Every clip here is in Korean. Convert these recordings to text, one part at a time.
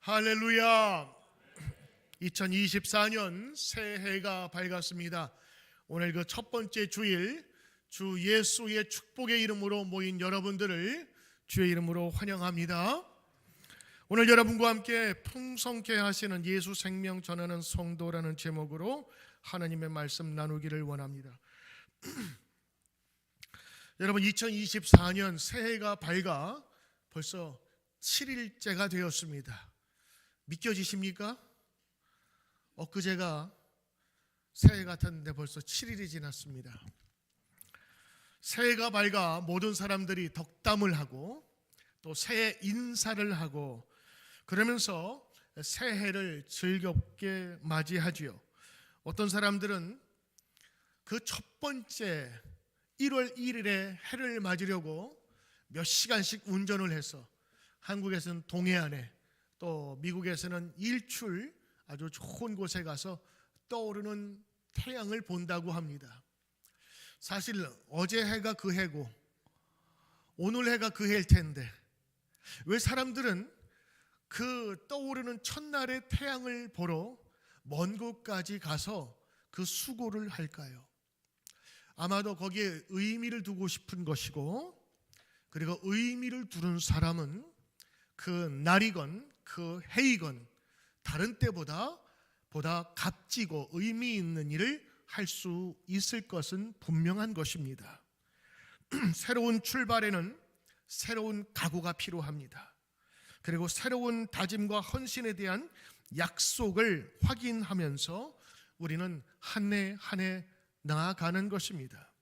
할렐루야. 2024년 새해가 밝았습니다. 오늘 그 첫 번째 주일, 주 예수의 축복의 이름으로 모인 여러분들을 주의 이름으로 환영합니다. 오늘 여러분과 함께 풍성케 하시는 예수 생명 전하는 성도라는 제목으로 하나님의 말씀 나누기를 원합니다. 여러분, 2024년 새해가 밝아 벌써 7일째가 되었습니다. 믿겨지십니까? 엊그제가 새해 같았는데 벌써 7일이 지났습니다. 새해가 밝아 모든 사람들이 덕담을 하고 또 새해 인사를 하고 그러면서 새해를 즐겁게 맞이하지요. 어떤 사람들은 그 첫 번째 1월 1일에 해를 맞으려고 몇 시간씩 운전을 해서 한국에서는 동해안에 또 미국에서는 일출 아주 좋은 곳에 가서 떠오르는 태양을 본다고 합니다. 사실 어제 해가 그 해고 오늘 해가 그 해일 텐데 왜 사람들은 그 떠오르는 첫날의 태양을 보러 먼 곳까지 가서 그 수고를 할까요? 아마도 거기에 의미를 두고 싶은 것이고, 그리고 의미를 두는 사람은 그 날이건 그 해이건 다른 때보다 값지고 의미 있는 일을 할 수 있을 것은 분명한 것입니다. 새로운 출발에는 새로운 각오가 필요합니다. 그리고 새로운 다짐과 헌신에 대한 약속을 확인하면서 우리는 한 해 한 해 나아가는 것입니다.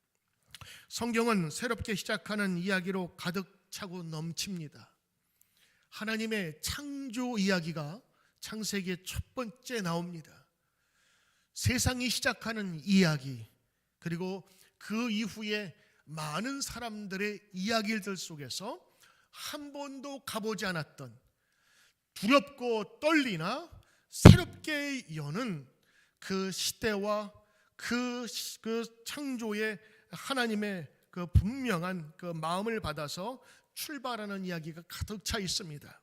성경은 새롭게 시작하는 이야기로 가득 차고 넘칩니다. 하나님의 창조 이야기가 창세기의 첫 번째 나옵니다. 세상이 시작하는 이야기, 그리고 그 이후에 많은 사람들의 이야기들 속에서 한 번도 가보지 않았던 두렵고 떨리나 새롭게 여는 그 시대와 그 창조의 하나님의 그 분명한 그 마음을 받아서 출발하는 이야기가 가득 차 있습니다.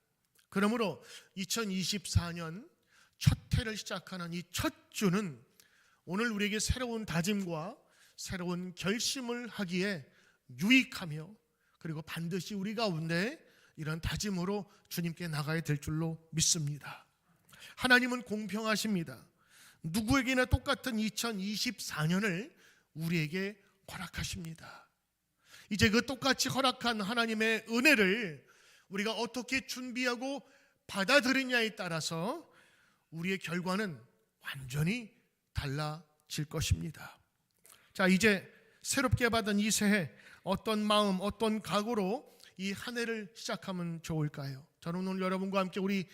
그러므로 2024년 첫 해를 시작하는 이 첫 주는 오늘 우리에게 새로운 다짐과 새로운 결심을 하기에 유익하며, 그리고 반드시 우리 가운데 이런 다짐으로 주님께 나가야 될 줄로 믿습니다. 하나님은 공평하십니다. 누구에게나 똑같은 2024년을 우리에게 허락하십니다. 이제 그 똑같이 허락한 하나님의 은혜를 우리가 어떻게 준비하고 받아들이냐에 따라서 우리의 결과는 완전히 달라질 것입니다. 자, 이제 새롭게 받은 이 새해 어떤 마음, 어떤 각오로 이 한 해를 시작하면 좋을까요? 저는 오늘 여러분과 함께 우리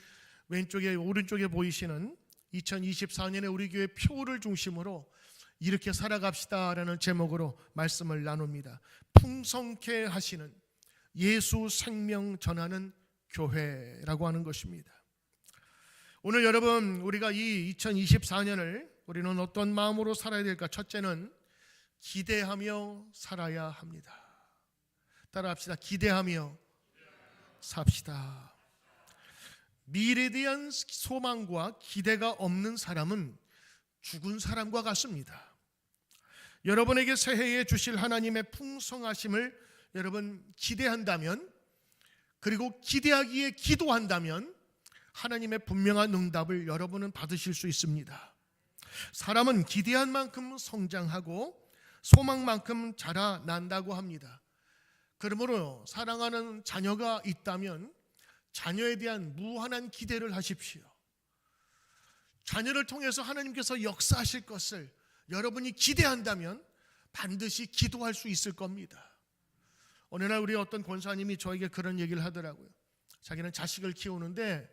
왼쪽에 오른쪽에 보이시는 2024년에 우리 교회 표를 중심으로 이렇게 살아갑시다라는 제목으로 말씀을 나눕니다. 풍성케 하시는 예수 생명 전하는 교회라고 하는 것입니다. 오늘 여러분, 우리가 이 2024년을 우리는 어떤 마음으로 살아야 될까? 첫째는 기대하며 살아야 합니다. 따라합시다. 기대하며 삽시다. 미래에 대한 소망과 기대가 없는 사람은 죽은 사람과 같습니다. 여러분에게 새해에 주실 하나님의 풍성하심을 여러분 기대한다면, 그리고 기대하기에 기도한다면 하나님의 분명한 응답을 여러분은 받으실 수 있습니다. 사람은 기대한 만큼 성장하고 소망만큼 자라난다고 합니다. 그러므로 사랑하는 자녀가 있다면 자녀에 대한 무한한 기대를 하십시오. 자녀를 통해서 하나님께서 역사하실 것을 여러분이 기대한다면 반드시 기도할 수 있을 겁니다. 어느 날 우리 어떤 권사님이 저에게 그런 얘기를 하더라고요. 자기는 자식을 키우는데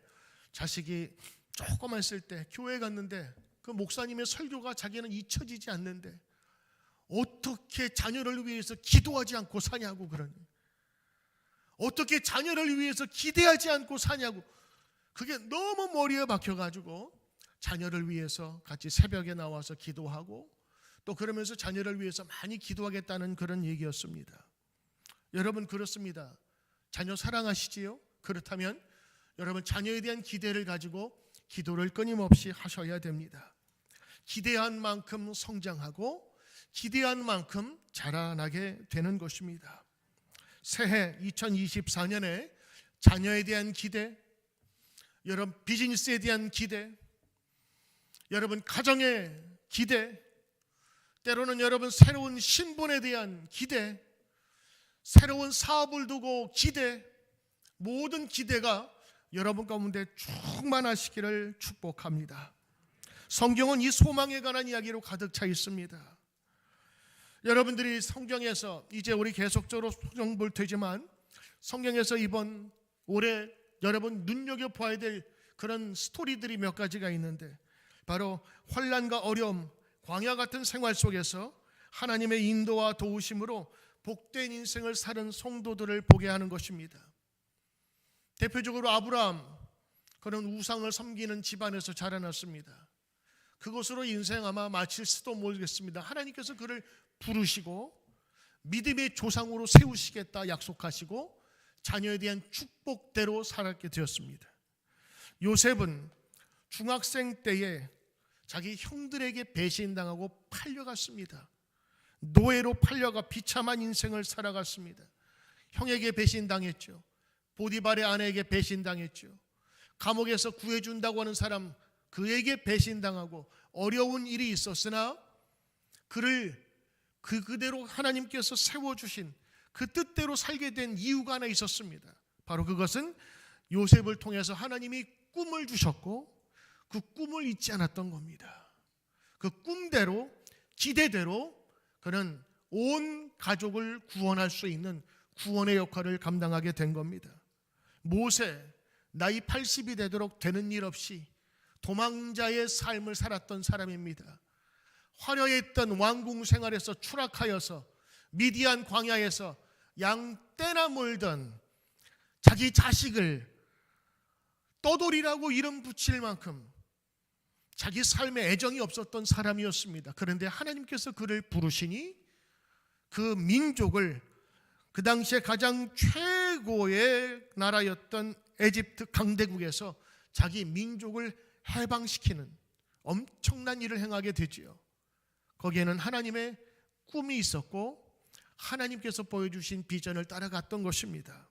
자식이 조금 있을 때 교회에 갔는데 그 목사님의 설교가 자기는 잊혀지지 않는데 어떻게 자녀를 위해서 기도하지 않고 사냐고 그러니, 어떻게 자녀를 위해서 기대하지 않고 사냐고, 그게 너무 머리에 박혀가지고 자녀를 위해서 같이 새벽에 나와서 기도하고 또 그러면서 자녀를 위해서 많이 기도하겠다는 그런 얘기였습니다. 여러분, 그렇습니다. 자녀 사랑하시지요? 그렇다면 여러분 자녀에 대한 기대를 가지고 기도를 끊임없이 하셔야 됩니다. 기대한 만큼 성장하고 기대한 만큼 자라나게 되는 것입니다. 새해 2024년에 자녀에 대한 기대, 여러분 비즈니스에 대한 기대, 여러분 가정의 기대, 때로는 여러분 새로운 신분에 대한 기대, 새로운 사업을 두고 기대, 모든 기대가 여러분 가운데 충만하시기를 축복합니다. 성경은 이 소망에 관한 이야기로 가득 차 있습니다. 여러분들이 성경에서 이제 우리 계속적으로 성경 볼 테지만 성경에서 이번 올해 여러분 눈여겨봐야 될 그런 스토리들이 몇 가지가 있는데 바로 환난과 어려움, 광야 같은 생활 속에서 하나님의 인도와 도우심으로 복된 인생을 사는 성도들을 보게 하는 것입니다. 대표적으로 아브라함, 그는 우상을 섬기는 집안에서 자라났습니다. 그것으로 인생 아마 마칠지도 모르겠습니다. 하나님께서 그를 부르시고 믿음의 조상으로 세우시겠다 약속하시고 자녀에 대한 축복대로 살았게 되었습니다. 요셉은 중학생 때에 자기 형들에게 배신당하고 팔려갔습니다. 노예로 팔려가 비참한 인생을 살아갔습니다. 형에게 배신당했죠. 보디발의 아내에게 배신당했죠. 감옥에서 구해준다고 하는 사람 그에게 배신당하고 어려운 일이 있었으나 그를 그대로 하나님께서 세워주신 그 뜻대로 살게 된 이유가 하나 있었습니다. 바로 그것은 요셉을 통해서 하나님이 꿈을 주셨고 그 꿈을 잊지 않았던 겁니다. 그 꿈대로 기대대로 그는 온 가족을 구원할 수 있는 구원의 역할을 감당하게 된 겁니다. 모세 나이 80이 되도록 되는 일 없이 도망자의 삶을 살았던 사람입니다. 화려했던 왕궁 생활에서 추락하여서 미디안 광야에서 양떼나 몰던 자기 자식을 떠돌이라고 이름 붙일 만큼 자기 삶에 애정이 없었던 사람이었습니다. 그런데 하나님께서 그를 부르시니 그 민족을 그 당시에 가장 최고의 나라였던 에집트 강대국에서 자기 민족을 해방시키는 엄청난 일을 행하게 되지요. 거기에는 하나님의 꿈이 있었고 하나님께서 보여주신 비전을 따라갔던 것입니다.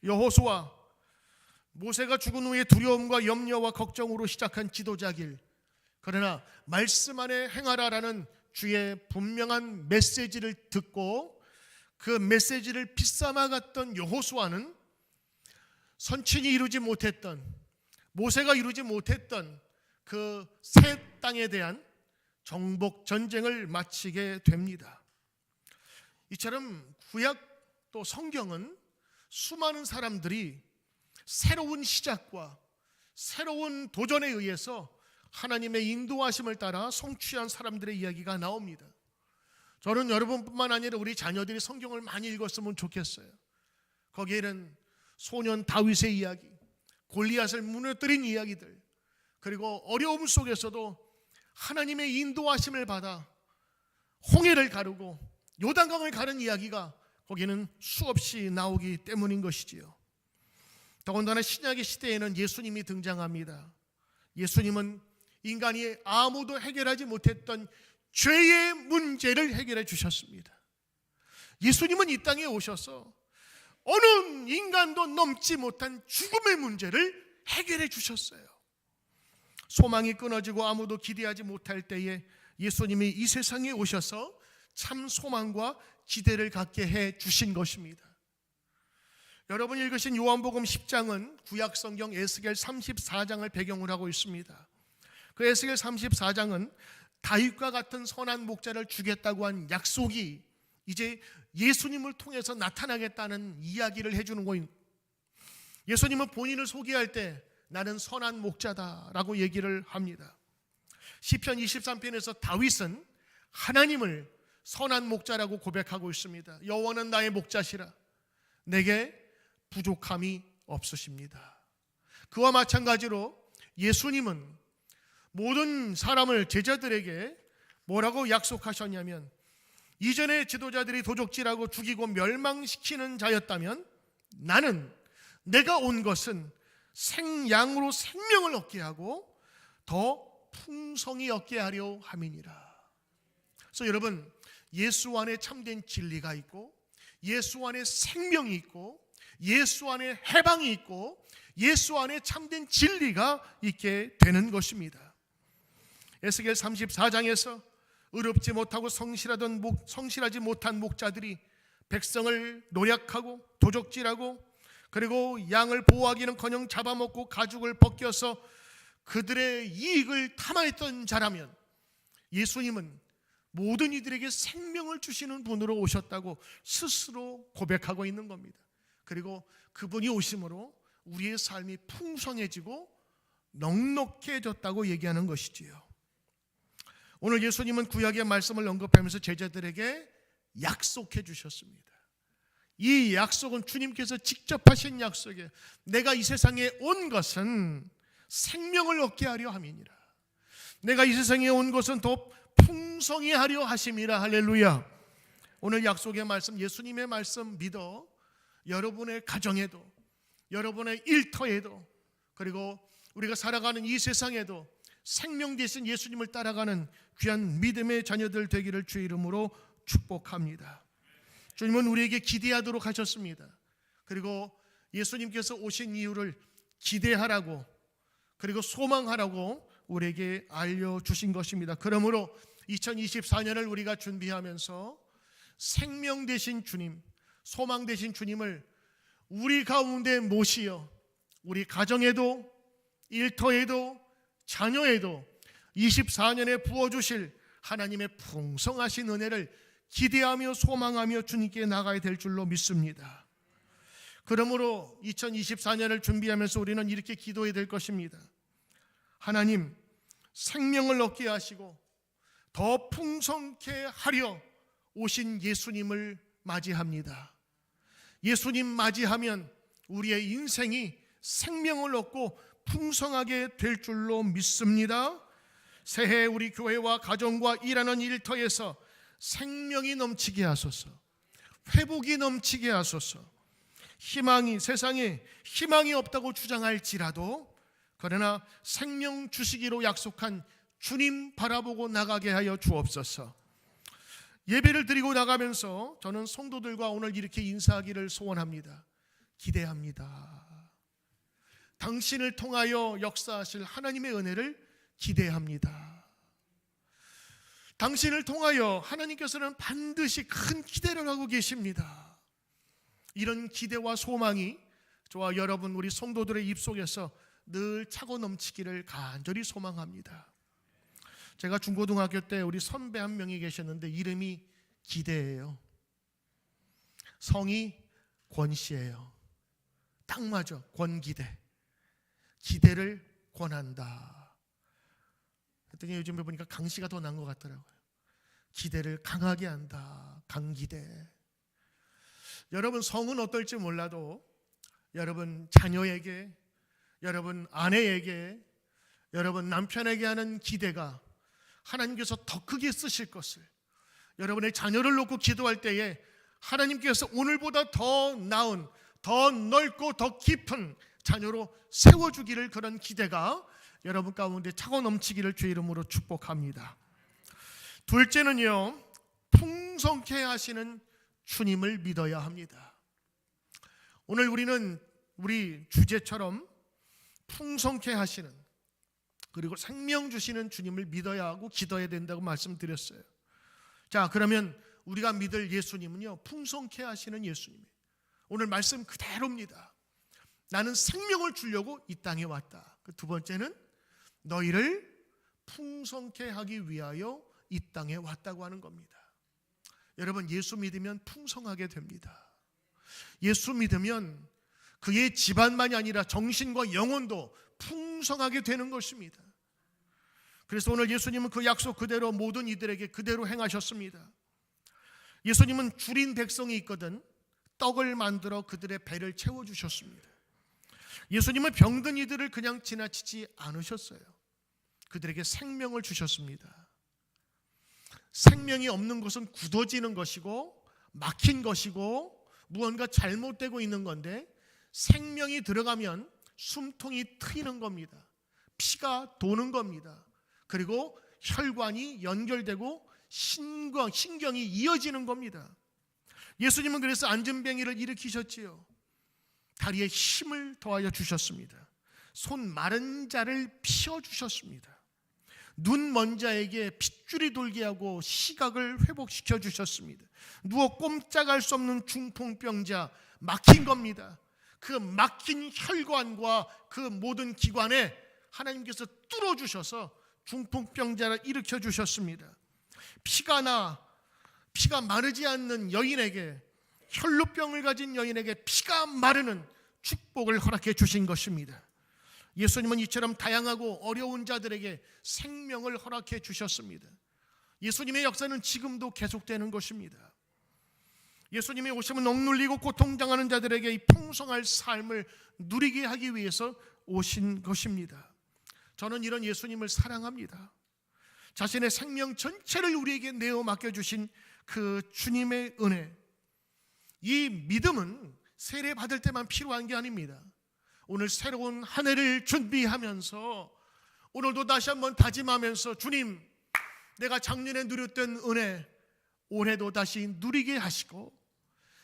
여호수아, 모세가 죽은 후에 두려움과 염려와 걱정으로 시작한 지도자 길, 그러나 말씀 안에 행하라라는 주의 분명한 메시지를 듣고 그 메시지를 빗삼아갔던 여호수아는 선친이 이루지 못했던, 모세가 이루지 못했던 그 새 땅에 대한 정복 전쟁을 마치게 됩니다. 이처럼 구약 또 성경은 수많은 사람들이 새로운 시작과 새로운 도전에 의해서 하나님의 인도하심을 따라 성취한 사람들의 이야기가 나옵니다. 저는 여러분뿐만 아니라 우리 자녀들이 성경을 많이 읽었으면 좋겠어요. 거기에는 소년 다윗의 이야기, 골리앗을 무너뜨린 이야기들, 그리고 어려움 속에서도 하나님의 인도하심을 받아 홍해를 가르고 요단강을 가른 이야기가 거기는 수없이 나오기 때문인 것이지요. 더군다나 신약의 시대에는 예수님이 등장합니다. 예수님은 인간이 아무도 해결하지 못했던 죄의 문제를 해결해 주셨습니다. 예수님은 이 땅에 오셔서 어느 인간도 넘지 못한 죽음의 문제를 해결해 주셨어요. 소망이 끊어지고 아무도 기대하지 못할 때에 예수님이 이 세상에 오셔서 참 소망과 기대를 갖게 해 주신 것입니다. 여러분이 읽으신 요한복음 10장은 구약성경 에스겔 34장을 배경으로 하고 있습니다. 그 에스겔 34장은 다윗과 같은 선한 목자를 주겠다고 한 약속이 이제 예수님을 통해서 나타나겠다는 이야기를 해주는 거예요. 예수님은 본인을 소개할 때 나는 선한 목자다라고 얘기를 합니다. 시편 23편에서 다윗은 하나님을 선한 목자라고 고백하고 있습니다. 여호와는 나의 목자시라 내게 부족함이 없으십니다. 그와 마찬가지로 예수님은 모든 사람을 제자들에게 뭐라고 약속하셨냐면 이전의 지도자들이 도적질하고 죽이고 멸망시키는 자였다면 나는 내가 온 것은 생양으로 생명을 얻게 하고 더 풍성히 얻게 하려 함이니라. 그래서 여러분, 예수 안에 참된 진리가 있고, 예수 안에 생명이 있고, 예수 안에 해방이 있고, 예수 안에 참된 진리가 있게 되는 것입니다. 에스겔 34장에서 의롭지 못하고 성실하지 못한 목자들이 백성을 노략하고 도적질하고, 그리고 양을 보호하기는커녕 잡아먹고 가죽을 벗겨서 그들의 이익을 탐하였던 자라면, 예수님은 모든 이들에게 생명을 주시는 분으로 오셨다고 스스로 고백하고 있는 겁니다. 그리고 그분이 오심으로 우리의 삶이 풍성해지고 넉넉해졌다고 얘기하는 것이지요. 오늘 예수님은 구약의 말씀을 언급하면서 제자들에게 약속해 주셨습니다. 이 약속은 주님께서 직접 하신 약속이에요. 내가 이 세상에 온 것은 생명을 얻게 하려 함이니라. 내가 이 세상에 온 것은 더 풍성히 하려 하심이라. 할렐루야. 오늘 약속의 말씀, 예수님의 말씀 믿어 여러분의 가정에도, 여러분의 일터에도, 그리고 우리가 살아가는 이 세상에도 생명 되신 예수님을 따라가는 귀한 믿음의 자녀들 되기를 주의 이름으로 축복합니다. 주님은 우리에게 기대하도록 하셨습니다. 그리고 예수님께서 오신 이유를 기대하라고, 그리고 소망하라고 우리에게 알려주신 것입니다. 그러므로 2024년을 우리가 준비하면서 생명 되신 주님, 소망 되신 주님을 우리 가운데 모시어 우리 가정에도, 일터에도, 자녀에도 24년에 부어주실 하나님의 풍성하신 은혜를 기대하며 소망하며 주님께 나가야 될 줄로 믿습니다. 그러므로 2024년을 준비하면서 우리는 이렇게 기도해야 될 것입니다. 하나님, 생명을 얻게 하시고 더 풍성케 하려 오신 예수님을 맞이합니다. 예수님 맞이하면 우리의 인생이 생명을 얻고 풍성하게 될 줄로 믿습니다. 새해 우리 교회와 가정과 일하는 일터에서 생명이 넘치게 하소서, 회복이 넘치게 하소서. 세상에 희망이 없다고 주장할지라도, 그러나 생명 주시기로 약속한 주님 바라보고 나가게 하여 주옵소서. 예배를 드리고 나가면서 저는 성도들과 오늘 이렇게 인사하기를 소원합니다. 기대합니다. 당신을 통하여 역사하실 하나님의 은혜를 기대합니다. 당신을 통하여 하나님께서는 반드시 큰 기대를 하고 계십니다. 이런 기대와 소망이 저와 여러분 우리 성도들의 입속에서 늘 차고 넘치기를 간절히 소망합니다. 제가 중고등학교 때 우리 선배 한 명이 계셨는데 이름이 기대예요. 성이 권씨예요. 딱 맞아, 권기대. 기대를 권한다. 그랬더니 요즘에 보니까 강씨가 더 나은 것 같더라고요. 기대를 강하게 한다. 강기대. 여러분 성은 어떨지 몰라도 여러분 자녀에게, 여러분 아내에게, 여러분 남편에게 하는 기대가 하나님께서 더 크게 쓰실 것을, 여러분의 자녀를 놓고 기도할 때에 하나님께서 오늘보다 더 나은, 더 넓고 더 깊은 자녀로 세워주기를, 그런 기대가 여러분 가운데 차고 넘치기를 주의 이름으로 축복합니다. 둘째는요, 풍성케 하시는 주님을 믿어야 합니다. 오늘 우리는 우리 주제처럼 풍성케 하시는, 그리고 생명 주시는 주님을 믿어야 하고 기도해야 된다고 말씀드렸어요. 자, 그러면 우리가 믿을 예수님은요, 풍성케 하시는 예수님이에요. 오늘 말씀 그대로입니다. 나는 생명을 주려고 이 땅에 왔다. 그 두 번째는 너희를 풍성케 하기 위하여 이 땅에 왔다고 하는 겁니다. 여러분, 예수 믿으면 풍성하게 됩니다. 예수 믿으면 그의 집안만이 아니라 정신과 영혼도 풍성하게 되는 것입니다. 그래서 오늘 예수님은 그 약속 그대로 모든 이들에게 그대로 행하셨습니다. 예수님은 줄인 백성이 있거든 떡을 만들어 그들의 배를 채워주셨습니다. 예수님은 병든 이들을 그냥 지나치지 않으셨어요. 그들에게 생명을 주셨습니다. 생명이 없는 것은 굳어지는 것이고 막힌 것이고 무언가 잘못되고 있는 건데, 생명이 들어가면 숨통이 트이는 겁니다. 피가 도는 겁니다. 그리고 혈관이 연결되고 신경이 이어지는 겁니다. 예수님은 그래서 안진뱅이를 일으키셨지요. 다리에 힘을 더하여 주셨습니다. 손 마른 자를 피워주셨습니다. 눈 먼 자에게 핏줄이 돌게 하고 시각을 회복시켜 주셨습니다. 누워 꼼짝할 수 없는 중풍병자 막힌 겁니다. 그 막힌 혈관과 그 모든 기관에 하나님께서 뚫어주셔서 중풍병자를 일으켜 주셨습니다. 피가 마르지 않는 여인에게, 혈루병을 가진 여인에게 피가 마르는 축복을 허락해 주신 것입니다. 예수님은 이처럼 다양하고 어려운 자들에게 생명을 허락해 주셨습니다. 예수님의 역사는 지금도 계속되는 것입니다. 예수님이 오시면 억눌리고 고통당하는 자들에게 이 풍성할 삶을 누리게 하기 위해서 오신 것입니다. 저는 이런 예수님을 사랑합니다. 자신의 생명 전체를 우리에게 내어 맡겨주신 그 주님의 은혜, 이 믿음은 세례 받을 때만 필요한 게 아닙니다. 오늘 새로운 한 해를 준비하면서 오늘도 다시 한번 다짐하면서, 주님, 내가 작년에 누렸던 은혜 올해도 다시 누리게 하시고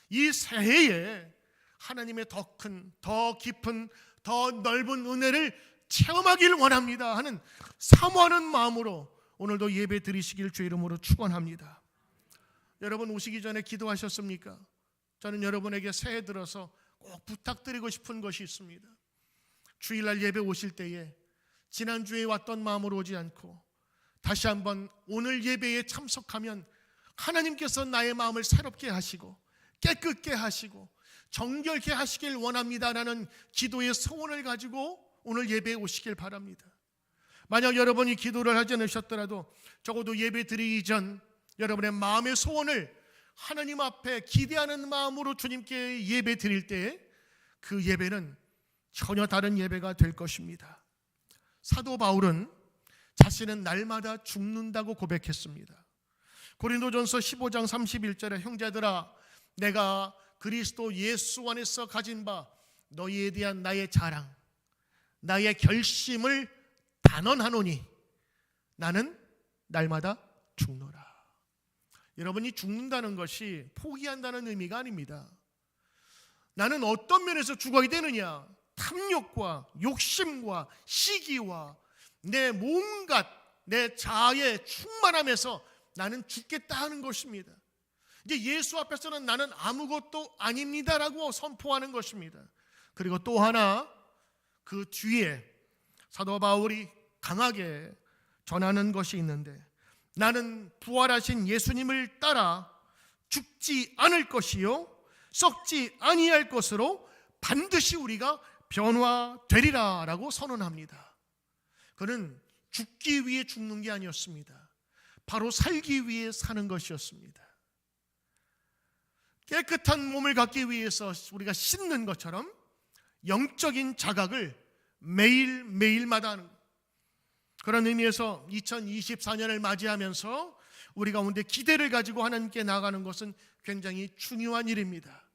이 새해에 하나님의 더 큰, 더 깊은, 더 넓은 은혜를 체험하길 원합니다 하는 사모하는 마음으로 오늘도 예배 드리시길 주의 이름으로 축원합니다. 여러분 오시기 전에 기도하셨습니까? 저는 여러분에게 새해 들어서 꼭 부탁드리고 싶은 것이 있습니다. 주일날 예배 오실 때에 지난주에 왔던 마음으로 오지 않고 다시 한번 오늘 예배에 참석하면 하나님께서 나의 마음을 새롭게 하시고 깨끗게 하시고 정결케 하시길 원합니다라는 기도의 소원을 가지고 오늘 예배에 오시길 바랍니다. 만약 여러분이 기도를 하지 않으셨더라도 적어도 예배 드리기 전 여러분의 마음의 소원을 하나님 앞에 기대하는 마음으로 주님께 예배 드릴 때 그 예배는 전혀 다른 예배가 될 것입니다. 사도 바울은 자신은 날마다 죽는다고 고백했습니다. 고린도전서 15장 31절에 형제들아, 내가 그리스도 예수 안에서 가진 바 너희에 대한 나의 자랑, 나의 결심을 단언하노니 나는 날마다 죽노라. 여러분이 죽는다는 것이 포기한다는 의미가 아닙니다. 나는 어떤 면에서 죽어야 되느냐? 탐욕과 욕심과 시기와 내 온갖 내 자아의 충만함에서 나는 죽겠다 하는 것입니다. 이제 예수 앞에서는 나는 아무것도 아닙니다라고 선포하는 것입니다. 그리고 또 하나 그 뒤에 사도 바울이 강하게 전하는 것이 있는데, 나는 부활하신 예수님을 따라 죽지 않을 것이요 썩지 아니할 것으로 반드시 우리가 변화되리라 라고 선언합니다. 그는 죽기 위해 죽는 게 아니었습니다. 바로 살기 위해 사는 것이었습니다. 깨끗한 몸을 갖기 위해서 우리가 씻는 것처럼 영적인 자각을 매일매일마다 하는, 그런 의미에서 2024년을 맞이하면서 우리 가운데 기대를 가지고 하나님께 나아가는 것은 굉장히 중요한 일입니다.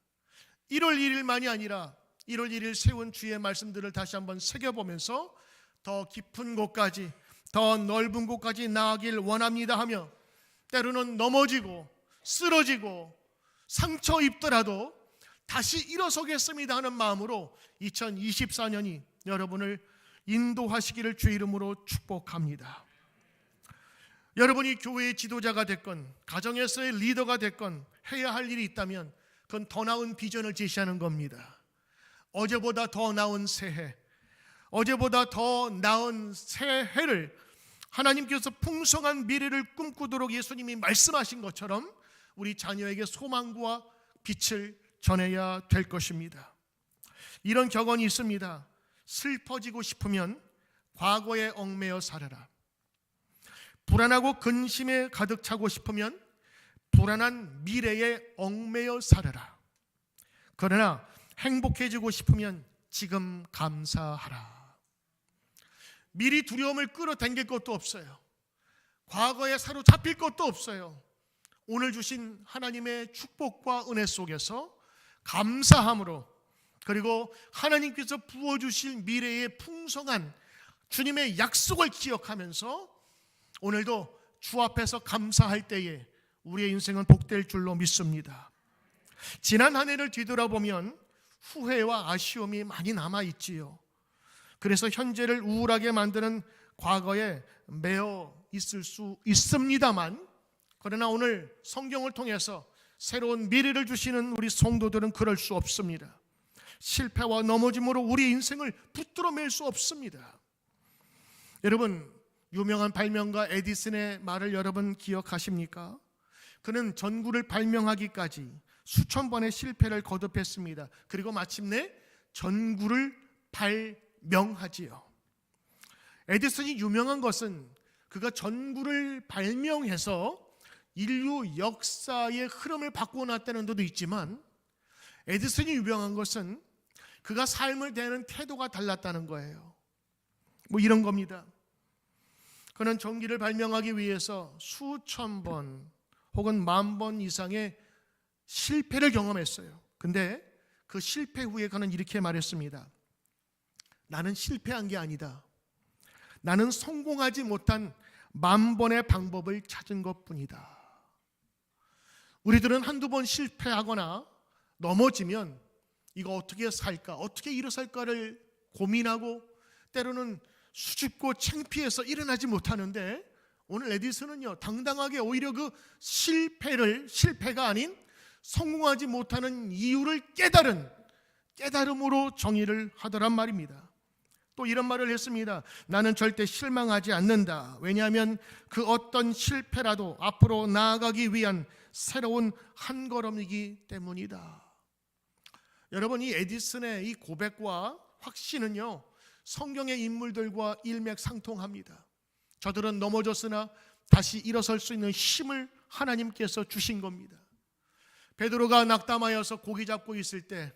1월 1일만이 아니라 1월 1일 세운 주의 말씀들을 다시 한번 새겨보면서 더 깊은 곳까지, 더 넓은 곳까지 나아가길 원합니다 하며, 때로는 넘어지고 쓰러지고 상처 입더라도 다시 일어서겠습니다 하는 마음으로 2024년이 여러분을 인도하시기를 주의 이름으로 축복합니다. 여러분이 교회의 지도자가 됐건 가정에서의 리더가 됐건 해야 할 일이 있다면 그건 더 나은 비전을 제시하는 겁니다. 어제보다 더 나은 새해, 어제보다 더 나은 새해를 하나님께서 풍성한 미래를 꿈꾸도록 예수님이 말씀하신 것처럼 우리 자녀에게 소망과 빛을 전해야 될 것입니다. 이런 격언이 있습니다. 슬퍼지고 싶으면 과거에 얽매여 살아라. 불안하고 근심에 가득 차고 싶으면 불안한 미래에 얽매여 살아라. 그러나 행복해지고 싶으면 지금 감사하라. 미리 두려움을 끌어당길 것도 없어요. 과거에 사로잡힐 것도 없어요. 오늘 주신 하나님의 축복과 은혜 속에서 감사함으로 그리고 하나님께서 부어주실 미래의 풍성한 주님의 약속을 기억하면서 오늘도 주 앞에서 감사할 때에 우리의 인생은 복될 줄로 믿습니다. 지난 한 해를 뒤돌아보면 후회와 아쉬움이 많이 남아있지요. 그래서 현재를 우울하게 만드는 과거에 매여 있을 수 있습니다만, 그러나 오늘 성경을 통해서 새로운 미래를 주시는 우리 성도들은 그럴 수 없습니다. 실패와 넘어짐으로 우리 인생을 붙들어 맬 수 없습니다. 여러분, 유명한 발명가 에디슨의 말을 여러분 기억하십니까? 그는 전구를 발명하기까지 수천 번의 실패를 거듭했습니다. 그리고 마침내 전구를 발명하지요. 에디슨이 유명한 것은 그가 전구를 발명해서 인류 역사의 흐름을 바꿔놨다는 데도 있지만, 에디슨이 유명한 것은 그가 삶을 대하는 태도가 달랐다는 거예요. 이런 겁니다. 그는 전기를 발명하기 위해서 수천 번 혹은 만 번 이상의 실패를 경험했어요. 근데 그 실패 후에 그는 이렇게 말했습니다. 나는 실패한 게 아니다. 나는 성공하지 못한 만 번의 방법을 찾은 것뿐이다. 우리들은 한두 번 실패하거나 넘어지면 이거 어떻게 살까, 어떻게 일어설까를 고민하고 때로는 수줍고 창피해서 일어나지 못하는데, 오늘 에디슨은요 당당하게 오히려 그 실패가 아닌 성공하지 못하는 이유를 깨달음으로 정의를 하더란 말입니다. 또 이런 말을 했습니다. 나는 절대 실망하지 않는다. 왜냐하면 그 어떤 실패라도 앞으로 나아가기 위한 새로운 한 걸음이기 때문이다. 여러분, 이 에디슨의 이 고백과 확신은요 성경의 인물들과 일맥상통합니다. 저들은 넘어졌으나 다시 일어설 수 있는 힘을 하나님께서 주신 겁니다. 베드로가 낙담하여서 고기 잡고 있을 때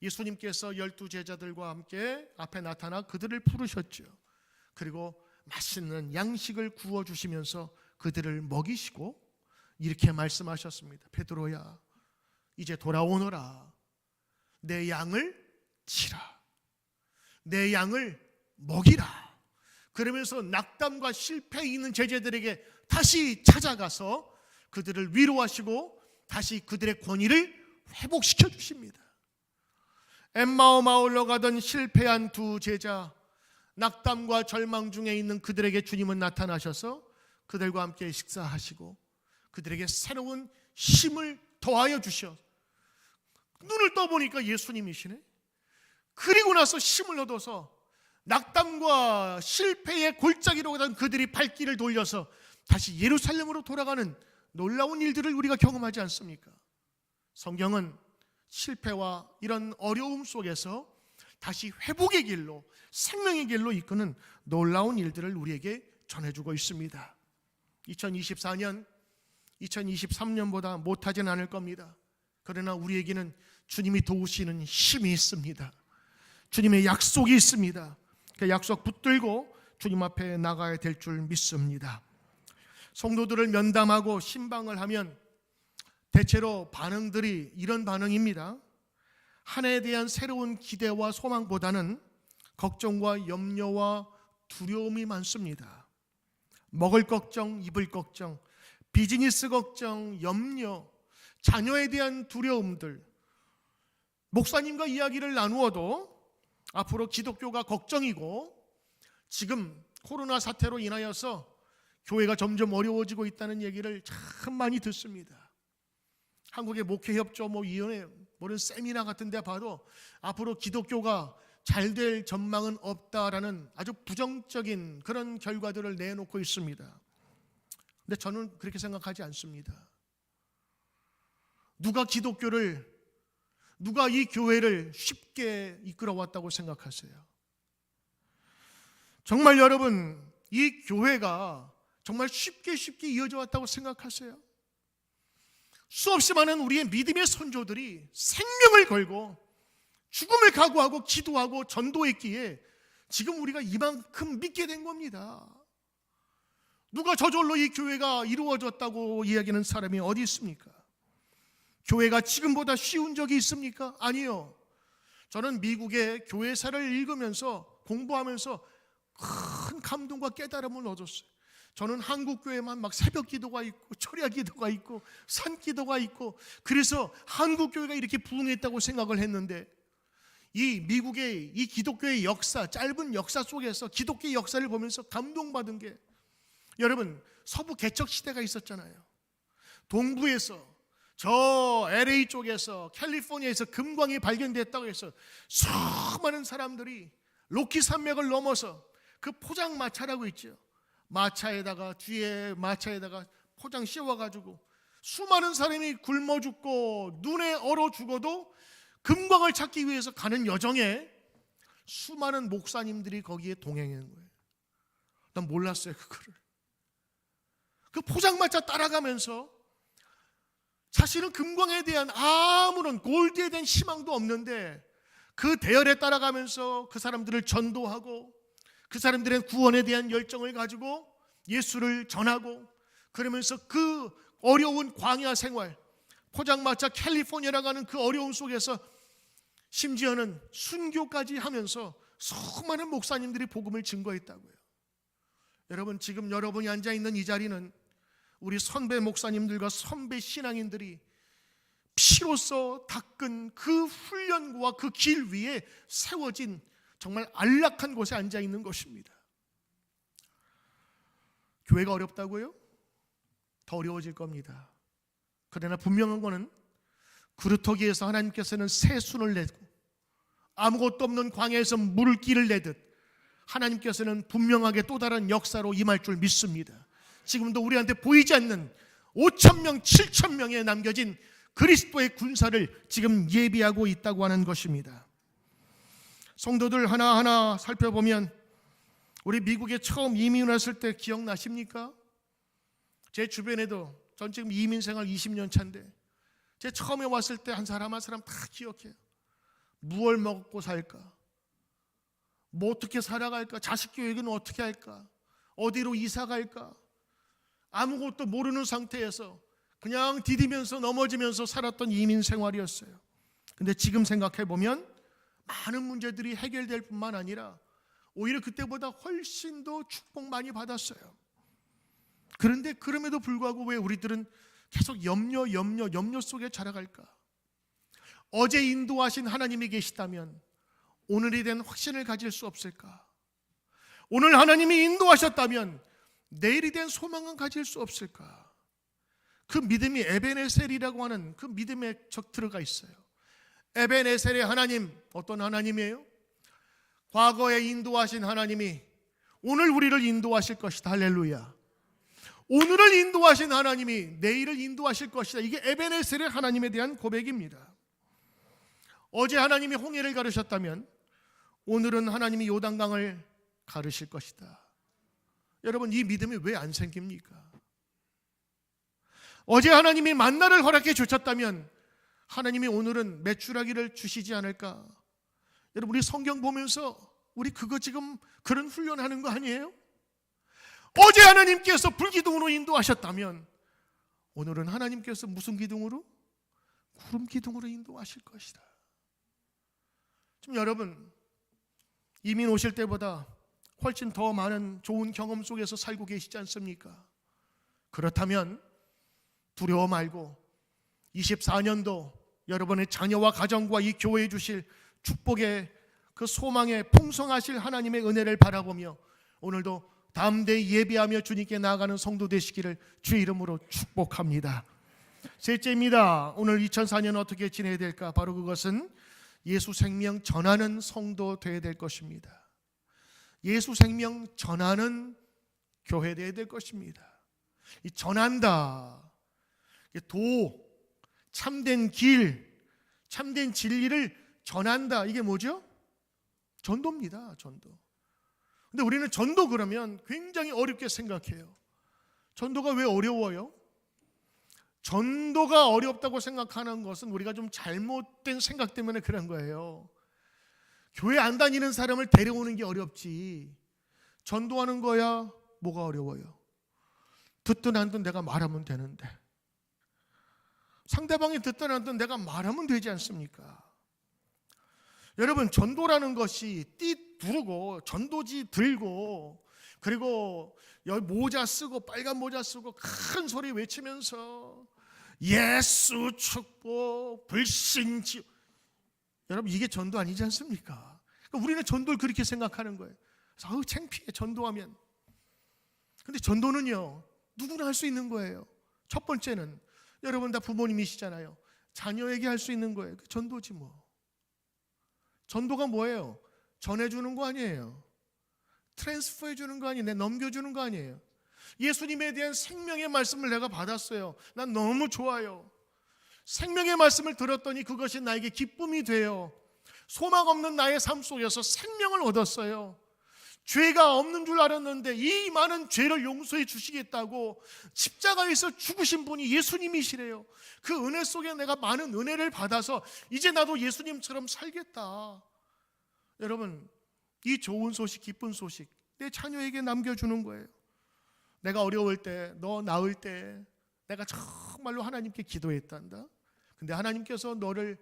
예수님께서 12 제자들과 함께 앞에 나타나 그들을 부르셨죠. 그리고 맛있는 양식을 구워주시면서 그들을 먹이시고 이렇게 말씀하셨습니다. 베드로야, 이제 돌아오너라. 내 양을 치라. 내 양을 먹이라. 그러면서 낙담과 실패에 있는 제자들에게 다시 찾아가서 그들을 위로하시고 다시 그들의 권위를 회복시켜 주십니다. 엠마오 마을로 가던 실패한 두 제자, 낙담과 절망 중에 있는 그들에게 주님은 나타나셔서 그들과 함께 식사하시고 그들에게 새로운 힘을 더하여 주셔. 눈을 떠보니까 예수님이시네. 그리고 나서 힘을 얻어서 낙담과 실패의 골짜기로 가던 그들이 발길을 돌려서 다시 예루살렘으로 돌아가는 놀라운 일들을 우리가 경험하지 않습니까? 성경은 실패와 이런 어려움 속에서 다시 회복의 길로, 생명의 길로 이끄는 놀라운 일들을 우리에게 전해주고 있습니다. 2024년, 2023년보다 못하진 않을 겁니다. 그러나 우리에게는 주님이 도우시는 힘이 있습니다. 주님의 약속이 있습니다. 그 약속 붙들고 주님 앞에 나가야 될 줄 믿습니다. 성도들을 면담하고 신방을 하면 대체로 반응들이 이런 반응입니다. 한 해에 대한 새로운 기대와 소망보다는 걱정과 염려와 두려움이 많습니다. 먹을 걱정, 입을 걱정, 비즈니스 걱정, 염려, 자녀에 대한 두려움들. 목사님과 이야기를 나누어도 앞으로 기독교가 걱정이고 지금 코로나 사태로 인하여서 교회가 점점 어려워지고 있다는 얘기를 참 많이 듣습니다. 한국의 목회협조위원회 모든 세미나 같은 데 봐도 앞으로 기독교가 잘 될 전망은 없다라는 아주 부정적인 그런 결과들을 내놓고 있습니다. 근데 저는 그렇게 생각하지 않습니다. 누가 이 교회를 쉽게 이끌어왔다고 생각하세요? 정말 여러분, 이 교회가 정말 쉽게 이어져 왔다고 생각하세요? 수없이 많은 우리의 믿음의 선조들이 생명을 걸고 죽음을 각오하고 기도하고 전도했기에 지금 우리가 이만큼 믿게 된 겁니다. 누가 저절로 이 교회가 이루어졌다고 이야기하는 사람이 어디 있습니까? 교회가 지금보다 쉬운 적이 있습니까? 아니요. 저는 미국의 교회사를 읽으면서 공부하면서 큰 감동과 깨달음을 얻었어요. 저는 한국 교회만 막 새벽 기도가 있고 철야 기도가 있고 산 기도가 있고 그래서 한국 교회가 이렇게 부흥했다고 생각을 했는데 이 미국의 이 기독교의 역사, 짧은 역사 속에서 기독교의 역사를 보면서 감동받은 게, 여러분 서부 개척 시대가 있었잖아요. 동부에서 저 LA 쪽에서 캘리포니아에서 금광이 발견됐다고 해서 수많은 사람들이 로키 산맥을 넘어서 그 포장마차라고 있죠. 마차에다가 뒤에 마차에다가 포장 씌워가지고 수많은 사람이 굶어 죽고 눈에 얼어 죽어도 금광을 찾기 위해서 가는 여정에 수많은 목사님들이 거기에 동행하는 거예요. 난 몰랐어요 그거를. 그 포장마차 따라가면서 자신은 금광에 대한 아무런 골드에 대한 희망도 없는데 그 대열에 따라가면서 그 사람들을 전도하고 그 사람들의 구원에 대한 열정을 가지고 예수를 전하고 그러면서 그 어려운 광야 생활, 포장마차 캘리포니아라고 하는 그 어려움 속에서 심지어는 순교까지 하면서 수많은 목사님들이 복음을 증거했다고요. 여러분 지금 여러분이 앉아있는 이 자리는 우리 선배 목사님들과 선배 신앙인들이 피로써 닦은 그 훈련과 그 길 위에 세워진 정말 안락한 곳에 앉아있는 것입니다. 교회가 어렵다고요? 더 어려워질 겁니다. 그러나 분명한 것은 구루터기에서 하나님께서는 새순을 내고 아무것도 없는 광야에서 물길을 내듯 하나님께서는 분명하게 또 다른 역사로 임할 줄 믿습니다. 지금도 우리한테 보이지 않는 5,000명, 7,000명에 남겨진 그리스도의 군사를 지금 예비하고 있다고 하는 것입니다. 성도들 하나하나 살펴보면 우리 미국에 처음 이민 왔을 때 기억나십니까? 제 주변에도 전 지금 이민 생활 20년 차인데 제 처음에 왔을 때 한 사람 한 사람 다 기억해요. 무얼 먹고 살까? 뭐 어떻게 살아갈까? 자식 교육은 어떻게 할까? 어디로 이사 갈까? 아무것도 모르는 상태에서 그냥 디디면서 넘어지면서 살았던 이민 생활이었어요. 근데 지금 생각해 보면 많은 문제들이 해결될 뿐만 아니라 오히려 그때보다 훨씬 더 축복 많이 받았어요. 그런데 그럼에도 불구하고 왜 우리들은 계속 염려 속에 자라갈까? 어제 인도하신 하나님이 계시다면 오늘에 대한 확신을 가질 수 없을까? 오늘 하나님이 인도하셨다면 내일에 대한 소망은 가질 수 없을까? 그 믿음이 에벤에셀이라고 하는 그 믿음의 적들어가 있어요. 에벤에셀의 하나님, 어떤 하나님이에요? 과거에 인도하신 하나님이 오늘 우리를 인도하실 것이다. 할렐루야. 오늘을 인도하신 하나님이 내일을 인도하실 것이다. 이게 에벤에셀의 하나님에 대한 고백입니다. 어제 하나님이 홍해를 가르셨다면 오늘은 하나님이 요단강을 가르실 것이다. 여러분 이 믿음이 왜 안 생깁니까? 어제 하나님이 만나를 허락해 주셨다면 하나님이 오늘은 메추라기를 주시지 않을까? 여러분 우리 성경 보면서 우리 그거 지금 그런 훈련하는 거 아니에요? 어제 하나님께서 불기둥으로 인도하셨다면 오늘은 하나님께서 무슨 기둥으로? 구름 기둥으로 인도하실 것이다. 지금 여러분 이민 오실 때보다 훨씬 더 많은 좋은 경험 속에서 살고 계시지 않습니까? 그렇다면 두려워 말고 24년도 여러분의 자녀와 가정과 이 교회에 주실 축복의 그 소망에 풍성하실 하나님의 은혜를 바라보며 오늘도 담대히 예비하며 주님께 나아가는 성도 되시기를 주의 이름으로 축복합니다. 셋째입니다. 오늘 2004년 어떻게 지내야 될까? 바로 그것은 예수 생명 전하는 성도 되어야 될 것입니다. 예수 생명 전하는 교회 되어야 될 것입니다. 이 전한다. 도, 참된 길, 참된 진리를 전한다. 이게 뭐죠? 전도입니다. 전도. 근데 우리는 전도 그러면 굉장히 어렵게 생각해요. 전도가 왜 어려워요? 전도가 어렵다고 생각하는 것은 우리가 좀 잘못된 생각 때문에 그런 거예요. 교회 안 다니는 사람을 데려오는 게 어렵지 전도하는 거야 뭐가 어려워요? 듣든 안 듣든 내가 말하면 되는데 상대방이 듣든 안 듣든 내가 말하면 되지 않습니까? 여러분, 전도라는 것이 띠 두르고 전도지 들고 그리고 여기 모자 쓰고 빨간 모자 쓰고 큰 소리 외치면서 예수 축복 불신지, 여러분 이게 전도 아니지 않습니까? 그러니까 우리는 전도를 그렇게 생각하는 거예요. 그래서 아우 창피해 전도하면. 근데 전도는요 누구나 할 수 있는 거예요. 첫 번째는 여러분 다 부모님이시잖아요. 자녀에게 할 수 있는 거예요. 전도지 뭐. 전도가 뭐예요? 전해주는 거 아니에요. 트랜스퍼 해주는 거 아니에요. 넘겨주는 거 아니에요. 예수님에 대한 생명의 말씀을 내가 받았어요. 난 너무 좋아요. 생명의 말씀을 들었더니 그것이 나에게 기쁨이 돼요. 소망 없는 나의 삶 속에서 생명을 얻었어요. 죄가 없는 줄 알았는데 이 많은 죄를 용서해 주시겠다고 십자가에서 죽으신 분이 예수님이시래요. 그 은혜 속에 내가 많은 은혜를 받아서 이제 나도 예수님처럼 살겠다. 여러분, 이 좋은 소식, 기쁜 소식 내 자녀에게 남겨주는 거예요. 내가 어려울 때, 너 나을 때 내가 정말로 하나님께 기도했단다. 근데 하나님께서 너를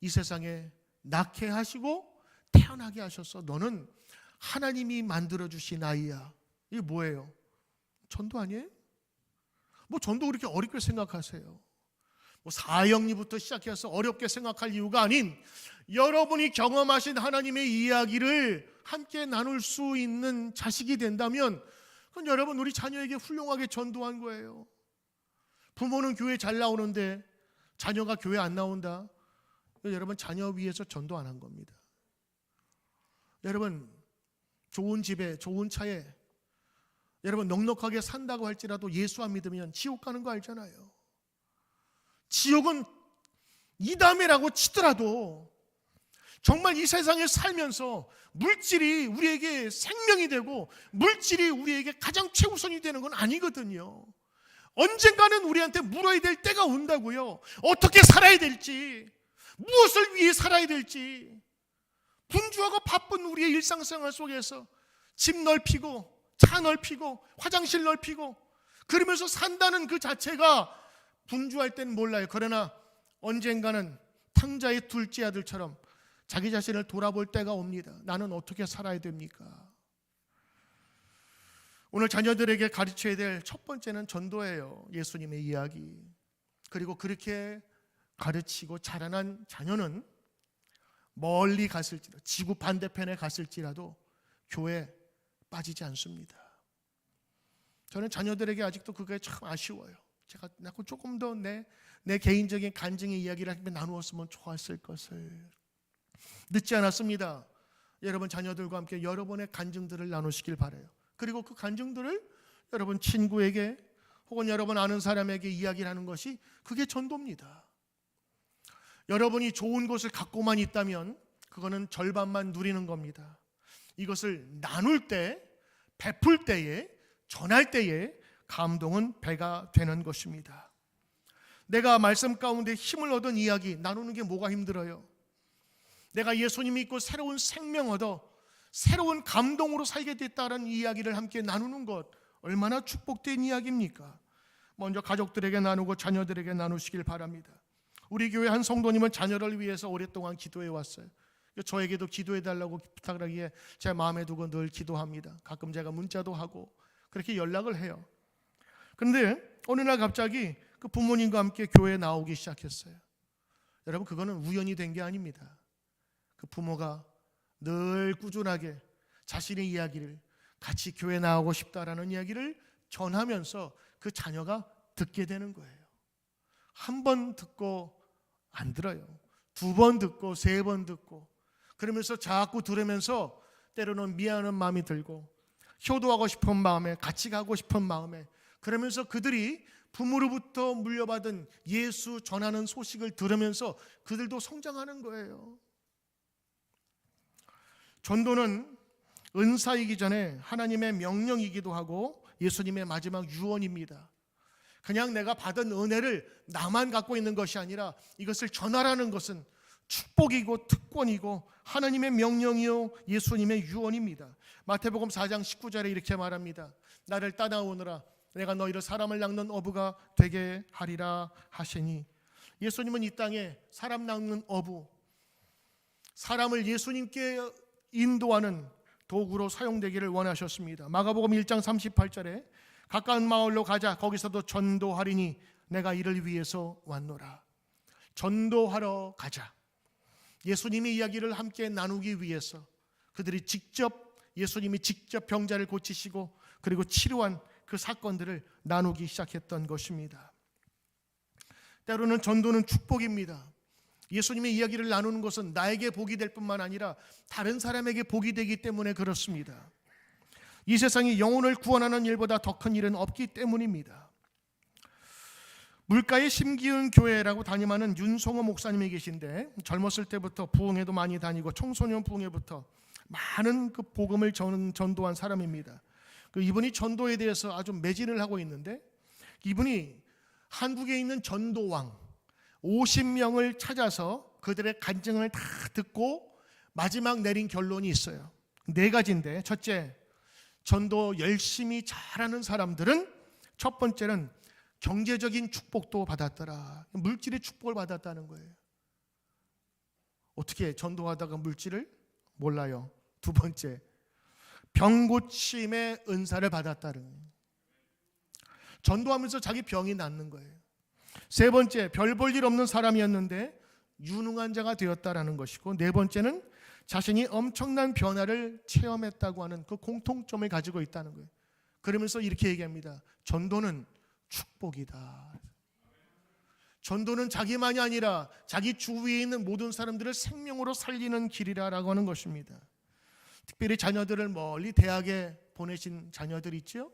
이 세상에 낳게 하시고 태어나게 하셔서 너는 하나님이 만들어주신 아이야. 이게 뭐예요? 전도 아니에요? 뭐 전도 그렇게 어렵게 생각하세요? 뭐 사형리부터 시작해서 어렵게 생각할 이유가 아닌 여러분이 경험하신 하나님의 이야기를 함께 나눌 수 있는 자식이 된다면 그건 여러분 우리 자녀에게 훌륭하게 전도한 거예요. 부모는 교회 잘 나오는데 자녀가 교회 안 나온다. 여러분 자녀 위해서 전도 안 한 겁니다. 여러분 좋은 집에 좋은 차에 여러분 넉넉하게 산다고 할지라도 예수 안 믿으면 지옥 가는 거 알잖아요. 지옥은 이담이라고 치더라도 정말 이 세상에 살면서 물질이 우리에게 생명이 되고 물질이 우리에게 가장 최우선이 되는 건 아니거든요. 언젠가는 우리한테 물어야 될 때가 온다고요. 어떻게 살아야 될지, 무엇을 위해 살아야 될지. 분주하고 바쁜 우리의 일상생활 속에서 집 넓히고 차 넓히고 화장실 넓히고 그러면서 산다는 그 자체가 분주할 땐 몰라요. 그러나 언젠가는 탕자의 둘째 아들처럼 자기 자신을 돌아볼 때가 옵니다. 나는 어떻게 살아야 됩니까? 오늘 자녀들에게 가르쳐야 될 첫 번째는 전도예요. 예수님의 이야기. 그리고 그렇게 가르치고 자라난 자녀는 멀리 갔을지라도 지구 반대편에 갔을지라도 교회에 빠지지 않습니다. 저는 자녀들에게 아직도 그게 참 아쉬워요. 제가 조금 더 내 개인적인 간증의 이야기를 함께 나누었으면 좋았을 것을. 늦지 않았습니다. 여러분 자녀들과 함께 여러분의 간증들을 나누시길 바라요. 그리고 그 간증들을 여러분 친구에게 혹은 여러분 아는 사람에게 이야기를 하는 것이 그게 전도입니다. 여러분이 좋은 것을 갖고만 있다면 그거는 절반만 누리는 겁니다. 이것을 나눌 때, 베풀 때에, 전할 때에 감동은 배가 되는 것입니다. 내가 말씀 가운데 힘을 얻은 이야기 나누는 게 뭐가 힘들어요? 내가 예수님 믿고 새로운 생명 얻어 새로운 감동으로 살게 됐다는 이야기를 함께 나누는 것 얼마나 축복된 이야기입니까? 먼저 가족들에게 나누고 자녀들에게 나누시길 바랍니다. 우리 교회 한 성도님은 자녀를 위해서 오랫동안 기도해 왔어요. 저에게도 기도해 달라고 부탁을 하기에 제 마음에 두고 늘 기도합니다. 가끔 제가 문자도 하고 그렇게 연락을 해요. 그런데 어느 날 갑자기 그 부모님과 함께 교회에 나오기 시작했어요. 여러분 그거는 우연이 된 게 아닙니다. 그 부모가 늘 꾸준하게 자신의 이야기를 같이 교회 나오고 싶다라는 이야기를 전하면서 그 자녀가 듣게 되는 거예요. 한 번 듣고 안 들어요. 두 번 듣고 세 번 듣고 그러면서 자꾸 들으면서 때로는 미안한 마음이 들고 효도하고 싶은 마음에 같이 가고 싶은 마음에 그러면서 그들이 부모로부터 물려받은 예수 전하는 소식을 들으면서 그들도 성장하는 거예요. 전도는 은사이기 전에 하나님의 명령이기도 하고 예수님의 마지막 유언입니다. 그냥 내가 받은 은혜를 나만 갖고 있는 것이 아니라 이것을 전하라는 것은 축복이고 특권이고 하나님의 명령이요 예수님의 유언입니다. 마태복음 4장 19절에 이렇게 말합니다. 나를 따라오너라 내가 너희를 사람을 낚는 어부가 되게 하리라 하시니 예수님은 이 땅에 사람 낚는 어부 사람을 예수님께 인도하는 도구로 사용되기를 원하셨습니다. 마가복음 1장 38절에 가까운 마을로 가자, 거기서도 전도하리니 내가 이를 위해서 왔노라. 전도하러 가자. 예수님의 이야기를 함께 나누기 위해서 그들이 예수님이 직접 병자를 고치시고 그리고 치료한 그 사건들을 나누기 시작했던 것입니다. 때로는 전도는 축복입니다. 예수님의 이야기를 나누는 것은 나에게 복이 될 뿐만 아니라 다른 사람에게 복이 되기 때문에 그렇습니다. 이 세상이 영혼을 구원하는 일보다 더 큰 일은 없기 때문입니다. 물가에 심기은 교회라고 담임하는 윤성호 목사님이 계신데, 젊었을 때부터 부흥회도 많이 다니고 청소년 부흥회부터 많은 그 복음을 전도한 사람입니다. 이분이 전도에 대해서 아주 매진을 하고 있는데, 이분이 한국에 있는 전도왕 50명을 찾아서 그들의 간증을 다 듣고 마지막 내린 결론이 있어요. 4가지인데, 첫째, 전도 열심히 잘하는 사람들은 첫 번째는 경제적인 축복도 받았더라. 물질의 축복을 받았다는 거예요. 어떻게 전도하다가 물질을? 몰라요. 두 번째, 병고침의 은사를 받았다는 거예요. 전도하면서 자기 병이 낫는 거예요. 세 번째, 별 볼 일 없는 사람이었는데 유능한 자가 되었다라는 것이고, 네 번째는 자신이 엄청난 변화를 체험했다고 하는 그 공통점을 가지고 있다는 거예요. 그러면서 이렇게 얘기합니다. 전도는 축복이다. 전도는 자기만이 아니라 자기 주위에 있는 모든 사람들을 생명으로 살리는 길이라고 하는 것입니다. 특별히 자녀들을 멀리 대학에 보내신 자녀들 있죠?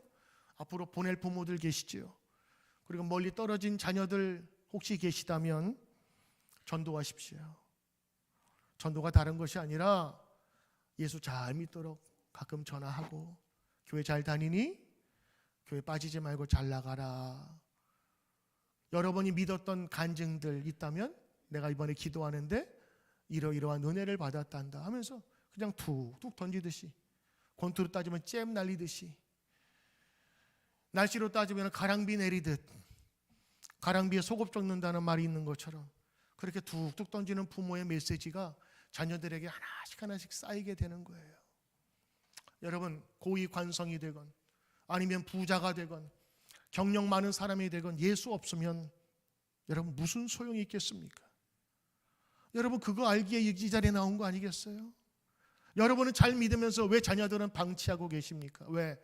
앞으로 보낼 부모들 계시죠? 그리고 멀리 떨어진 자녀들 혹시 계시다면 전도하십시오. 전도가 다른 것이 아니라 예수 잘 믿도록 가끔 전화하고, 교회 잘 다니니? 교회 빠지지 말고 잘 나가라. 여러분이 믿었던 간증들 있다면 내가 이번에 기도하는데 이러이러한 은혜를 받았단다 하면서 그냥 툭툭 던지듯이, 권투로 따지면 잼 날리듯이, 날씨로 따지면 가랑비 내리듯, 가랑비에 속옷 쫓는다는 말이 있는 것처럼 그렇게 툭툭 던지는 부모의 메시지가 자녀들에게 하나씩 쌓이게 되는 거예요. 여러분, 고위 관성이 되건 아니면 부자가 되건 경력 많은 사람이 되건 예수 없으면 여러분 무슨 소용이 있겠습니까? 여러분 그거 알기에 이 자리에 나온 거 아니겠어요? 여러분은 잘 믿으면서 왜 자녀들은 방치하고 계십니까? 왜?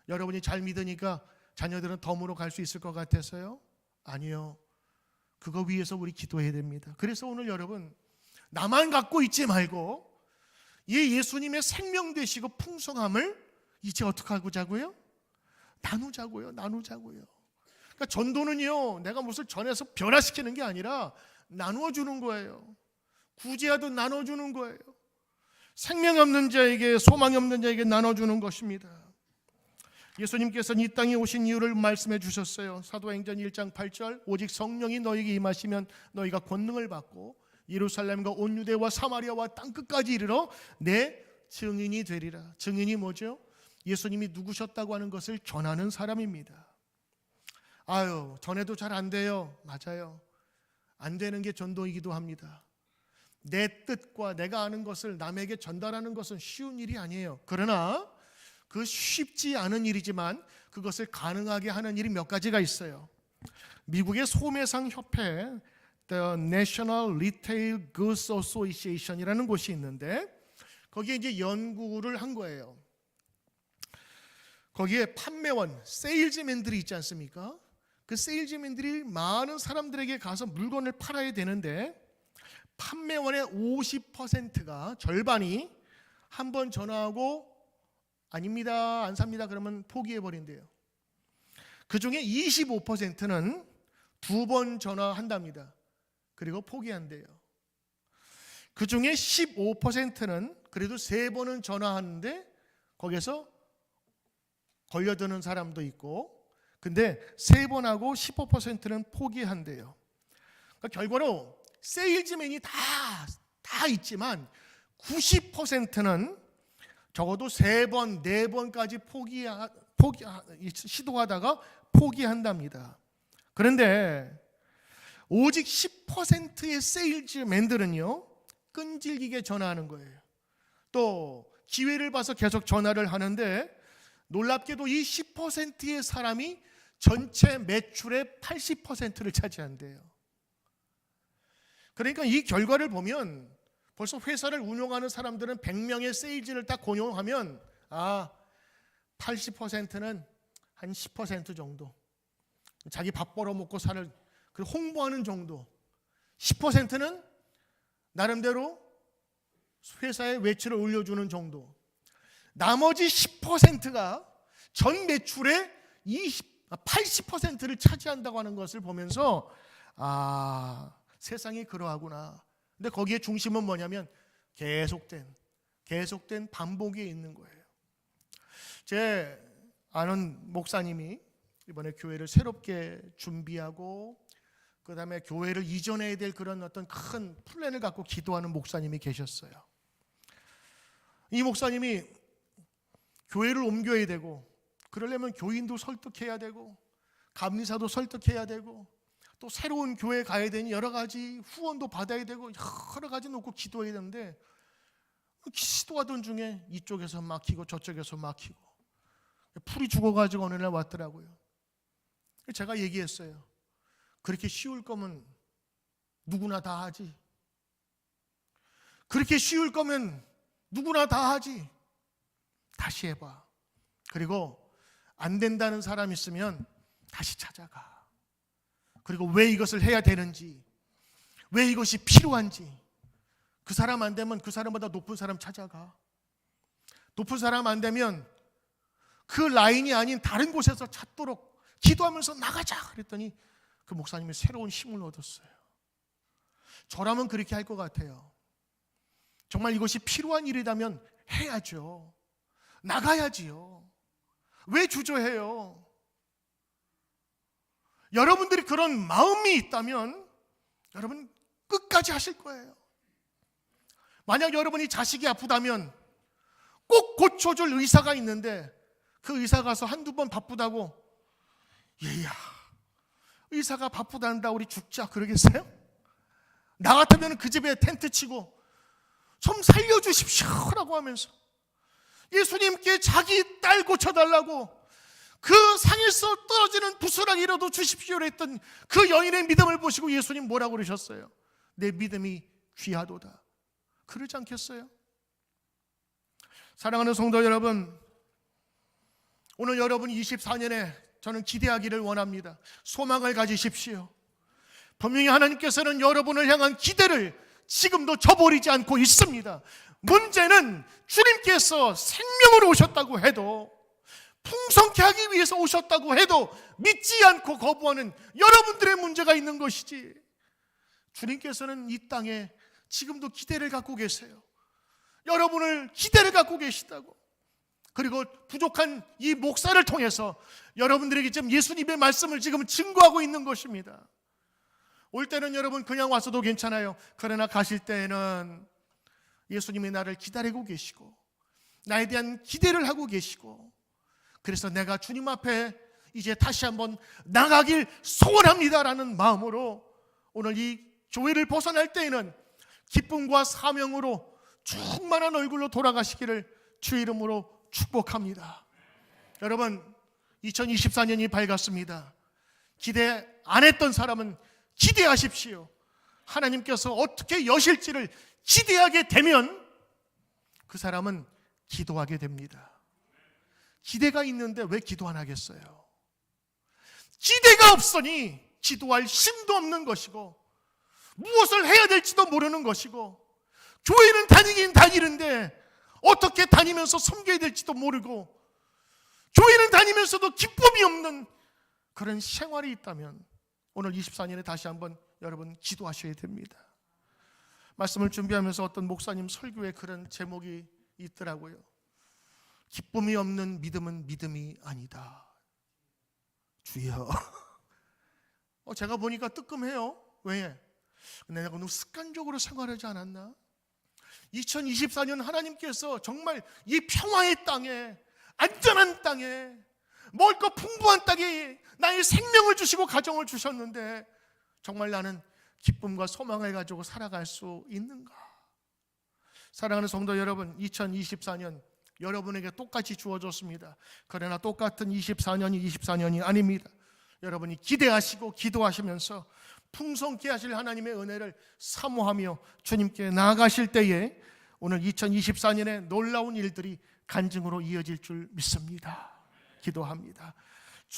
여러분이 잘 믿으니까 자녀들은 덤으로 갈 수 있을 것 같아서요? 아니요. 그거 위해서 우리 기도해야 됩니다. 그래서 오늘 여러분, 나만 갖고 있지 말고 이 예수님의 생명 되시고 풍성함을 이제 어떻게 하고자고요? 나누자고요. 그러니까 전도는요, 내가 무슨 전해서 변화시키는 게 아니라 나누어 주는 거예요. 구제하듯 나눠주는 거예요. 생명 없는 자에게, 소망이 없는 자에게 나눠주는 것입니다. 예수님께서는 이 땅에 오신 이유를 말씀해 주셨어요. 사도행전 1장 8절, 오직 성령이 너희에게 임하시면 너희가 권능을 받고 예루살렘과 온 유대와 사마리아와 땅끝까지 이르러 내 증인이 되리라. 증인이 뭐죠? 예수님이 누구셨다고 하는 것을 전하는 사람입니다. 아유, 전해도 잘 안 돼요. 맞아요. 안 되는 게 전도이기도 합니다. 내 뜻과 내가 아는 것을 남에게 전달하는 것은 쉬운 일이 아니에요. 그러나 그 쉽지 않은 일이지만 그것을 가능하게 하는 일이 몇 가지가 있어요. 미국의 소매상 협회 The National Retail Goods Association이라는 곳이 있는데, 거기에 이제 연구를 한 거예요. 거기에 판매원, 세일즈맨들이 있지 않습니까? 그 세일즈맨들이 많은 사람들에게 가서 물건을 팔아야 되는데, 판매원의 50%가, 절반이 한 번 전화하고 아닙니다, 안 삽니다 그러면 포기해버린대요. 그 중에 25%는 2번 전화한답니다. 그리고 포기한대요. 그 중에 15%는 그래도 3번은 전화하는데 거기서 걸려드는 사람도 있고, 근데 3번하고 15%는 포기한대요. 그러니까 결과로 세일즈맨이 다 있지만 90%는 적어도 3번, 4번까지 시도하다가 포기한답니다. 그런데 오직 10%의 세일즈맨들은요, 끈질기게 전화하는 거예요. 또 기회를 봐서 계속 전화를 하는데 놀랍게도 이 10%의 사람이 전체 매출의 80%를 차지한대요. 그러니까 이 결과를 보면 벌써 회사를 운영하는 사람들은 100명의 세일즈를 딱 고용하면 80%는 한 10% 정도, 자기 밥 벌어먹고 사는 그 홍보하는 정도, 10%는 나름대로 회사의 매출을 올려주는 정도, 나머지 10%가 전 매출의 80%를 차지한다고 하는 것을 보면서 세상이 그러하구나. 근데 거기에 중심은 뭐냐면 계속된 반복이 있는 거예요. 제 아는 목사님이 이번에 교회를 새롭게 준비하고 그 다음에 교회를 이전해야 될 그런 어떤 큰 플랜을 갖고 기도하는 목사님이 계셨어요. 이 목사님이 교회를 옮겨야 되고, 그러려면 교인도 설득해야 되고, 감리사도 설득해야 되고, 또 새로운 교회에 가야 되니 여러 가지 후원도 받아야 되고, 여러 가지 놓고 기도해야 되는데, 기도하던 중에 이쪽에서 막히고 저쪽에서 막히고 풀이 죽어가지고 어느 날 왔더라고요. 제가 얘기했어요. 그렇게 쉬울 거면 누구나 다 하지. 그렇게 쉬울 거면 누구나 다 하지. 다시 해봐. 그리고 안 된다는 사람 있으면 다시 찾아가. 그리고 왜 이것을 해야 되는지, 왜 이것이 필요한지, 그 사람 안 되면 그 사람보다 높은 사람 찾아가. 높은 사람 안 되면 그 라인이 아닌 다른 곳에서 찾도록 기도하면서 나가자 그랬더니 그 목사님이 새로운 힘을 얻었어요. 저라면 그렇게 할 것 같아요. 정말 이것이 필요한 일이라면 해야죠. 나가야지요. 왜 주저해요? 여러분들이 그런 마음이 있다면 여러분 끝까지 하실 거예요. 만약 여러분이 자식이 아프다면 꼭 고쳐줄 의사가 있는데 그 의사 가서 한두 번 바쁘다고 얘야 의사가 바쁘단다 우리 죽자 그러겠어요? 나 같으면 그 집에 텐트 치고 좀 살려주십시오라고 하면서 예수님께 자기 딸 고쳐달라고 그 상에서 떨어지는 부스러기라도 주십시오 했던 그 여인의 믿음을 보시고 예수님 뭐라고 그러셨어요? 내 믿음이 귀하도다. 그러지 않겠어요? 사랑하는 성도 여러분, 오늘 여러분 24년에 저는 기대하기를 원합니다. 소망을 가지십시오. 분명히 하나님께서는 여러분을 향한 기대를 지금도 저버리지 않고 있습니다. 문제는 주님께서 생명으로 오셨다고 해도, 풍성케 하기 위해서 오셨다고 해도 믿지 않고 거부하는 여러분들의 문제가 있는 것이지, 주님께서는 이 땅에 지금도 기대를 갖고 계세요. 여러분을 기대를 갖고 계시다고. 그리고 부족한 이 목사를 통해서 여러분들에게 지금 예수님의 말씀을 지금 증거하고 있는 것입니다. 올 때는 여러분 그냥 와서도 괜찮아요. 그러나 가실 때에는 예수님이 나를 기다리고 계시고 나에 대한 기대를 하고 계시고, 그래서 내가 주님 앞에 이제 다시 한번 나가길 소원합니다라는 마음으로 오늘 이 교회를 벗어날 때에는 기쁨과 사명으로 충만한 얼굴로 돌아가시기를 주의 이름으로 축복합니다. 여러분 2024년이 밝았습니다. 기대 안 했던 사람은 기대하십시오. 하나님께서 어떻게 여실지를 기대하게 되면 그 사람은 기도하게 됩니다. 기대가 있는데 왜 기도 안 하겠어요? 기대가 없으니 기도할 힘도 없는 것이고 무엇을 해야 될지도 모르는 것이고, 교회는 다니긴 다니는데 어떻게 다니면서 섬겨야 될지도 모르고, 교회는 다니면서도 기쁨이 없는 그런 생활이 있다면 오늘 24년에 다시 한번 여러분 기도하셔야 됩니다. 말씀을 준비하면서 어떤 목사님 설교에 그런 제목이 있더라고요. 기쁨이 없는 믿음은 믿음이 아니다. 주여. 제가 보니까 뜨끔해요. 왜? 내가 너무 습관적으로 생활하지 않았나? 2024년 하나님께서 정말 이 평화의 땅에, 안전한 땅에, 먹을 것 풍부한 땅에 나의 생명을 주시고 가정을 주셨는데 정말 나는 기쁨과 소망을 가지고 살아갈 수 있는가? 사랑하는 성도 여러분, 2024년 여러분에게 똑같이 주어졌습니다. 그러나 똑같은 24년이 아닙니다. 여러분이 기대하시고 기도하시면서 풍성케 하실 하나님의 은혜를 사모하며 주님께 나아가실 때에 오늘 2024년에 놀라운 일들이 간증으로 이어질 줄 믿습니다. 기도합니다.